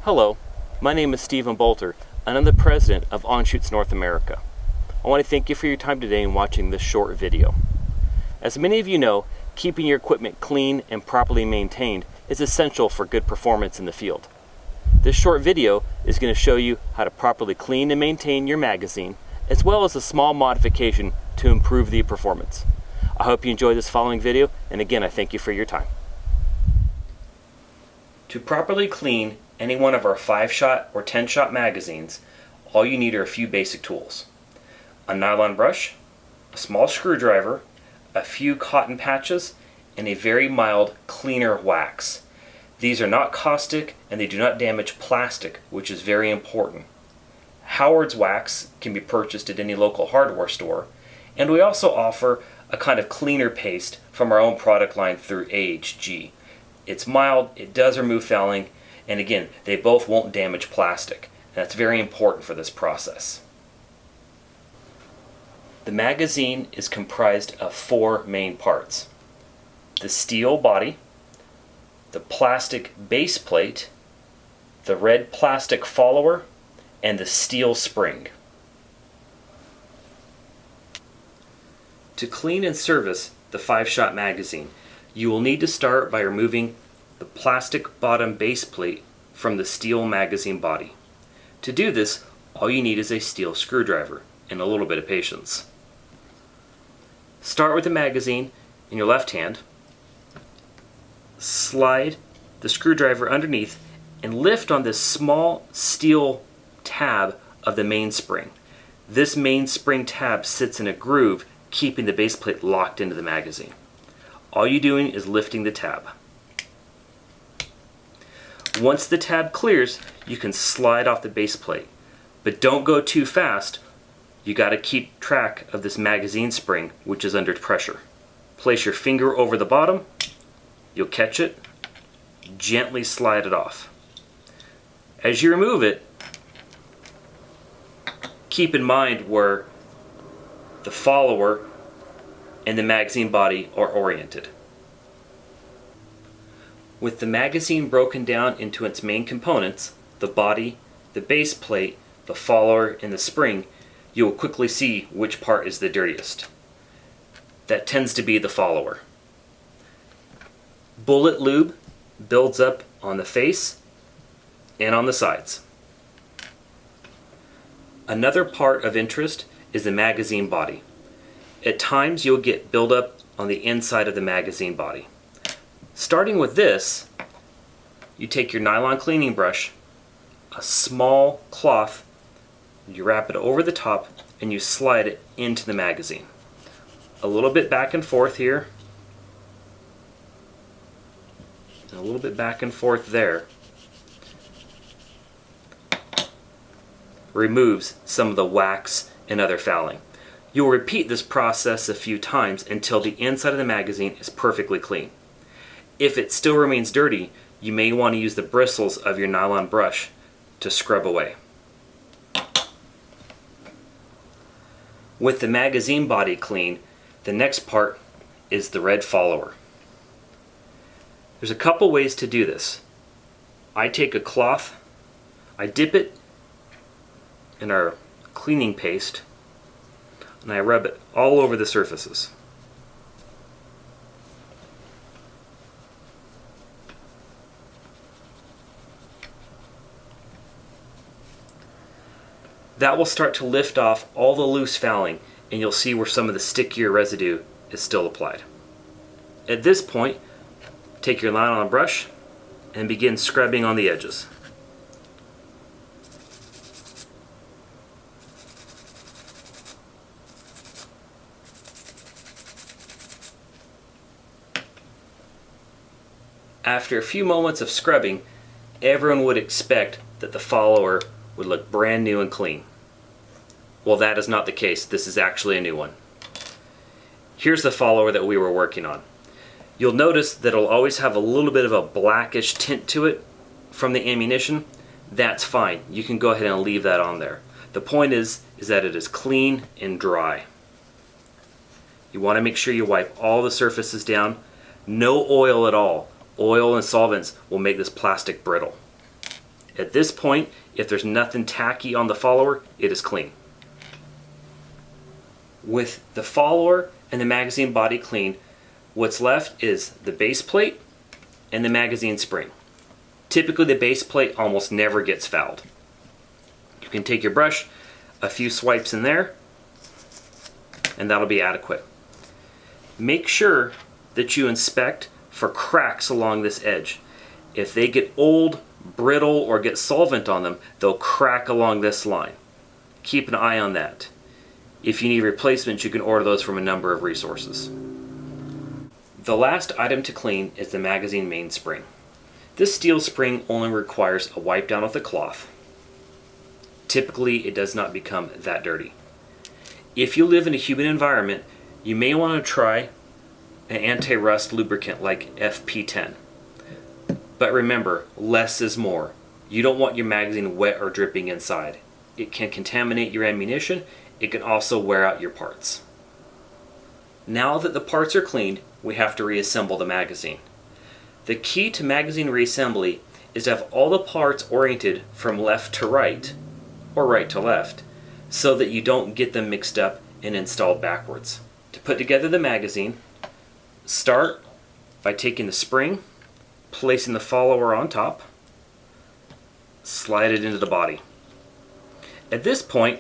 Hello, my name is Stephen Bolter, and I'm the president of ANSCHÜTZ North America. I want to thank you for your time today in watching this short video. As many of you know, keeping your equipment clean and properly maintained is essential for good performance in the field. This short video is going to show you how to properly clean and maintain your magazine, as well as a small modification to improve the performance. I hope you enjoy this following video, and again, I thank you for your time. To properly clean any one of our 5-shot or 10-shot magazines, all you need are a few basic tools. A nylon brush, a small screwdriver, a few cotton patches, and a very mild cleaner wax. These are not caustic and they do not damage plastic, which is very important. Howard's wax can be purchased at any local hardware store, and we also offer a kind of cleaner paste from our own product line through AHG. It's mild, it does remove fouling, and again, they both won't damage plastic. That's very important for this process. The magazine is comprised of 4 main parts: the steel body, the plastic base plate, the red plastic follower, and the steel spring. To clean and service the 5-shot magazine, you will need to start by removing the plastic bottom base plate from the steel magazine body. To do this, all you need is a steel screwdriver and a little bit of patience. Start with the magazine in your left hand, slide the screwdriver underneath, and lift on this small steel tab of the mainspring. This mainspring tab sits in a groove, keeping the base plate locked into the magazine. All you're doing is lifting the tab. Once the tab clears, you can slide off the base plate, but don't go too fast. You got to keep track of this magazine spring, which is under pressure. Place your finger over the bottom, you'll catch it, gently slide it off. As you remove it, keep in mind where the follower and the magazine body are oriented. With the magazine broken down into its main components, the body, the base plate, the follower, and the spring, you will quickly see which part is the dirtiest. That tends to be the follower. Bullet lube builds up on the face and on the sides. Another part of interest is the magazine body. At times you'll get buildup on the inside of the magazine body. Starting with this, you take your nylon cleaning brush, a small cloth, you wrap it over the top, and you slide it into the magazine. A little bit back and forth here, and a little bit back and forth there. Removes some of the wax and other fouling. You'll repeat this process a few times until the inside of the magazine is perfectly clean. If it still remains dirty, you may want to use the bristles of your nylon brush to scrub away. With the magazine body clean, the next part is the red follower. There's a couple ways to do this. I take a cloth, I dip it in our cleaning paste, and I rub it all over the surfaces. That will start to lift off all the loose fouling, and you'll see where some of the stickier residue is still applied. At this point, take your nylon brush and begin scrubbing on the edges. After a few moments of scrubbing, everyone would expect that the follower would look brand new and clean. Well, that is not the case. This is actually a new one. Here's the follower that we were working on. You'll notice that it'll always have a little bit of a blackish tint to it from the ammunition. That's fine. You can go ahead and leave that on there. The point is that it is clean and dry. You want to make sure you wipe all the surfaces down. No oil at all. Oil and solvents will make this plastic brittle. At this point, if there's nothing tacky on the follower, it is clean. With the follower and the magazine body clean, what's left is the base plate and the magazine spring. Typically the base plate almost never gets fouled. You can take your brush, a few swipes in there, and that'll be adequate. Make sure that you inspect for cracks along this edge. If they get old, brittle, or get solvent on them, they'll crack along this line. Keep an eye on that. If you need replacements, you can order those from a number of resources. The last item to clean is the magazine mainspring. This steel spring only requires a wipe down with a cloth. Typically, it does not become that dirty. If you live in a humid environment, you may want to try an anti-rust lubricant like FP10. But remember, less is more. You don't want your magazine wet or dripping inside. It can contaminate your ammunition. It can also wear out your parts. Now that the parts are cleaned, we have to reassemble the magazine. The key to magazine reassembly is to have all the parts oriented from left to right, or right to left, so that you don't get them mixed up and installed backwards. To put together the magazine, start by taking the spring, placing the follower on top, slide it into the body. At this point,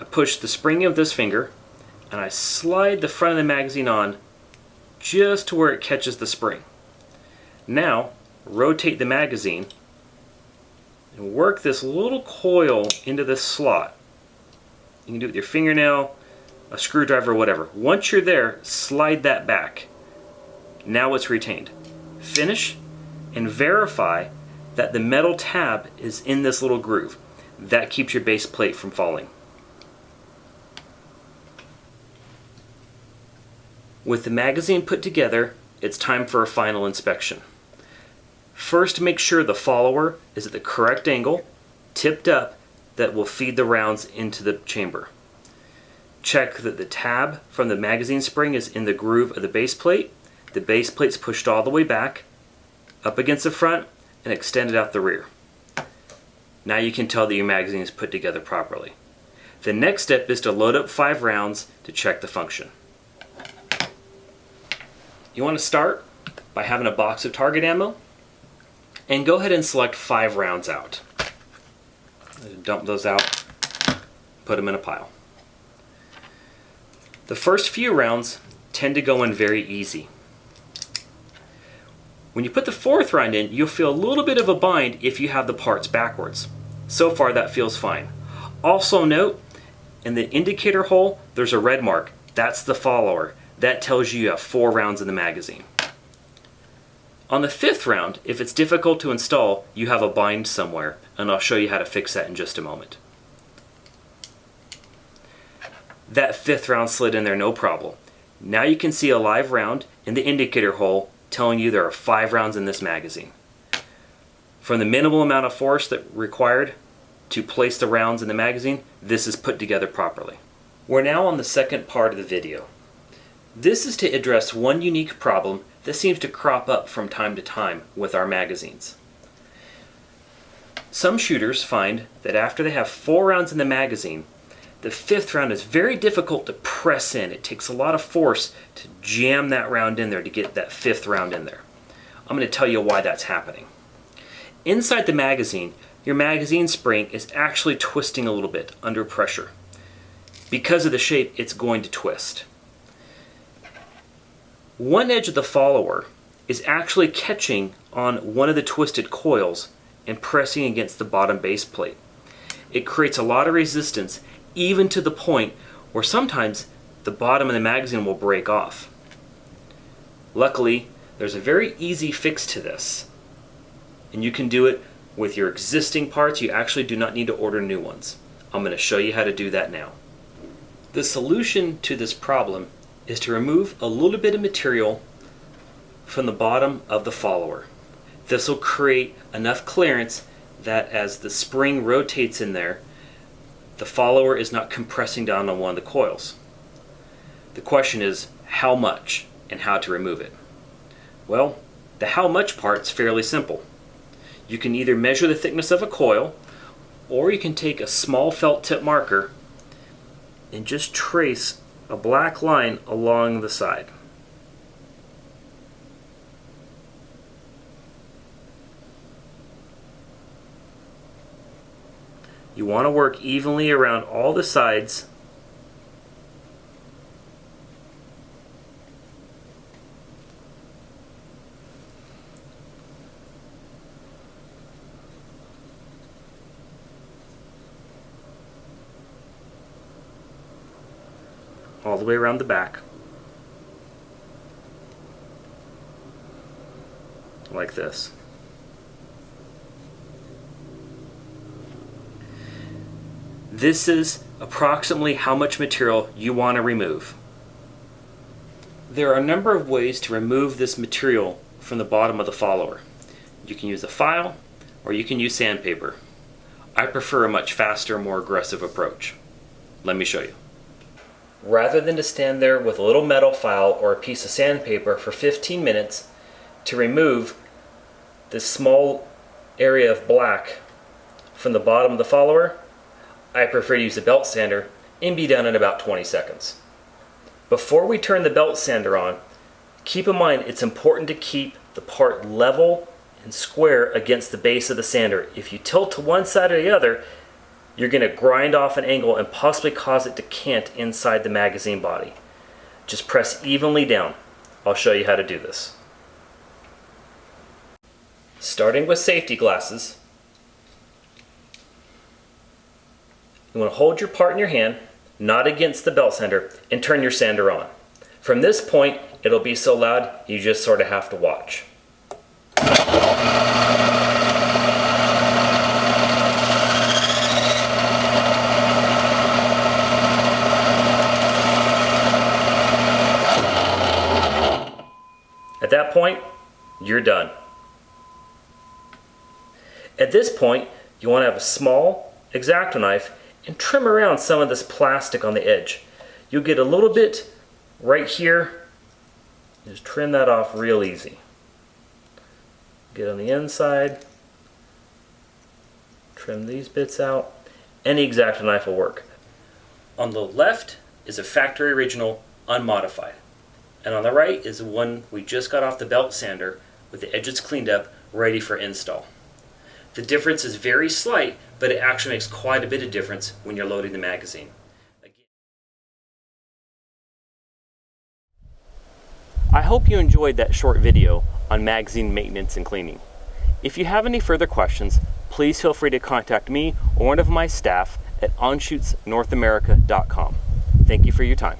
I push the spring of this finger and I slide the front of the magazine on just to where it catches the spring. Now, rotate the magazine and work this little coil into this slot. You can do it with your fingernail, a screwdriver, whatever. Once you're there, slide that back. Now it's retained. Finish and verify that the metal tab is in this little groove. That keeps your base plate from falling. With the magazine put together, it's time for a final inspection. First, make sure the follower is at the correct angle, tipped up, that will feed the rounds into the chamber. Check that the tab from the magazine spring is in the groove of the base plate. The base plate's pushed all the way back, up against the front, and extended out the rear. Now you can tell that your magazine is put together properly. The next step is to load up 5 rounds to check the function. You want to start by having a box of target ammo and go ahead and select 5 rounds out. Dump those out, put them in a pile. The first few rounds tend to go in very easy. When you put the 4th round in, you'll feel a little bit of a bind if you have the parts backwards. So far that feels fine. Also note, in the indicator hole there's a red mark. That's the follower. That tells you have 4 rounds in the magazine. On the 5th round, if it's difficult to install, you have a bind somewhere, and I'll show you how to fix that in just a moment. That 5th round slid in there no problem. Now you can see a live round in the indicator hole telling you there are 5 rounds in this magazine. From the minimal amount of force that required to place the rounds in the magazine, this is put together properly. We're now on the second part of the video. This is to address one unique problem that seems to crop up from time to time with our magazines. Some shooters find that after they have 4 rounds in the magazine, the 5th round is very difficult to press in. It takes a lot of force to jam that round in there to get that 5th round in there. I'm going to tell you why that's happening. Inside the magazine, your magazine spring is actually twisting a little bit under pressure. Because of the shape, it's going to twist. One edge of the follower is actually catching on one of the twisted coils and pressing against the bottom base plate. It creates a lot of resistance, even to the point where sometimes the bottom of the magazine will break off. Luckily, there's a very easy fix to this, and you can do it with your existing parts. You actually do not need to order new ones. I'm going to show you how to do that now. The solution to this problem is to remove a little bit of material from the bottom of the follower. This will create enough clearance that as the spring rotates in there, the follower is not compressing down on one of the coils. The question is how much and how to remove it. Well, the how much part is fairly simple. You can either measure the thickness of a coil, or you can take a small felt tip marker and just trace a black line along the side. You want to work evenly around all the sides all the way around the back, like this. This is approximately how much material you want to remove. There are a number of ways to remove this material from the bottom of the follower. You can use a file, or you can use sandpaper. I prefer a much faster, more aggressive approach. Let me show you. Rather than to stand there with a little metal file or a piece of sandpaper for 15 minutes to remove this small area of black from the bottom of the follower, I prefer to use a belt sander and be done in about 20 seconds. Before we turn the belt sander on, keep in mind it's important to keep the part level and square against the base of the sander. If you tilt to one side or the other, you're going to grind off an angle and possibly cause it to cant inside the magazine body. Just press evenly down. I'll show you how to do this. Starting with safety glasses, you want to hold your part in your hand, not against the belt sander, and turn your sander on. From this point, it'll be so loud you just sort of have to watch. At that point, you're done. At this point, you want to have a small X-Acto knife and trim around some of this plastic on the edge. You'll get a little bit right here. Just trim that off real easy. Get on the inside, trim these bits out. Any X-Acto knife will work. On the left is a factory original unmodified. And on the right is the one we just got off the belt sander with the edges cleaned up, ready for install. The difference is very slight, but it actually makes quite a bit of difference when you're loading the magazine. I hope you enjoyed that short video on magazine maintenance and cleaning. If you have any further questions, please feel free to contact me or one of my staff at ANSCHÜTZNorthAmerica.com. Thank you for your time.